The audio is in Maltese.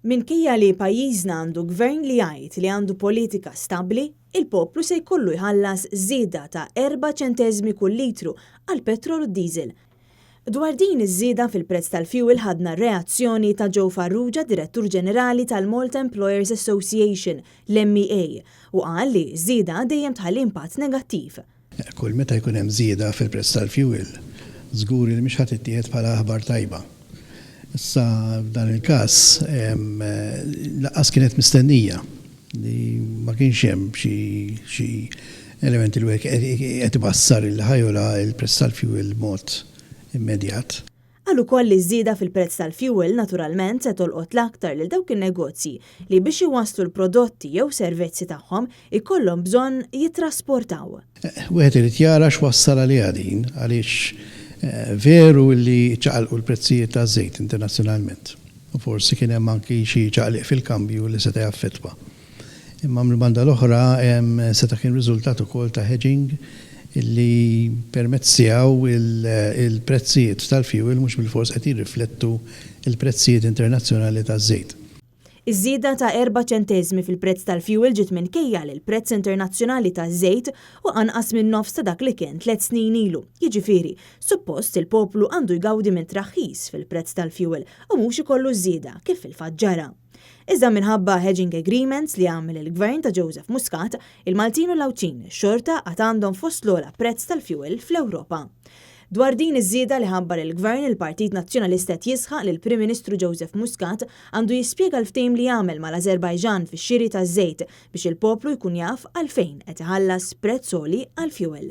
Minkejja li pajjiżna għandu gvern li jgħid li għandu politika stabbli, il-poplu se jkollu jħallas żieda ta' 4 ċenteżmi kull litru għal petrol u diesel. Dwar din iż-żieda fil-prezz tal-fuel ħadna reazzjoni ta' Joe Farrugia, Direttur Ġenerali tal-Malta Employers Association, l-MEA, u qal li żieda dejjem tħalli impatt negattiv. Kull meta jkun hemm żieda fil-prezz tal-fuel, żgur li mhix ħadd ittieħed bħala aħbar tajba. Issa f'dan il-każ laqqas kienet mistennija li ma kienx hemm xi elementi li qed ibassar il ħajola il-prezz tal-fuel mod immedjat. Għal ukoll li żieda fil-prezz tal-fuel naturalment se tolqot l-aktar lil dawk in-negozji li biex iwasslu l-prodotti jew servizzi tagħhom ikollhom bżonn jittrasportaw. Wieħed irid jara x'wassal għaliha din għaliex veru li ċaqalqu l-prezzijiet ta' żejt internazzjonalment. U forsi kien hemm anki xi ċaqliq fil-kambju li seta' jaffettwa. Imma mill-banda l-oħra seta' kien riżultat ukoll ta' hedging illi permezz tiegħu il-prezzijiet tal-fuel mhux bil-fors qed jirriflettu il-prezzijiet internazzjonali taż-żejt. Iż-żieda ta' 4 ċenteżmi fil-prezz tal-fuel ġiet minkejja li l-prezz internazzjonali taż-żejt u anqas minn nofs ta' dak li kien 3 snin ilu. Jiġifieri, suppost il-poplu għandu jgawdi minn traħħis fil-prezz tal-fuel u mhux ikollu żieda kif fil-fatt ġara. Iżda minħabba hedging agreements li għamel il-gvern ta' Joseph Muscat, il-Maltin u l-Awċin xorta għad għandhom fost l-ogħla prezz tal-fuel fl-Ewropa. Dwar din iż-żieda li ħabbar il-Gvern il-Partit Nazzjonalista jisħaq li l-Prim Ministru Joseph Muscat għandu jispjega l-ftehim li jagħmel mal-Azerbajġan fix-xiri taż-żejt biex il-poplu jkun jaf għalfejn qed iħallas prezz għoli għall-fuel.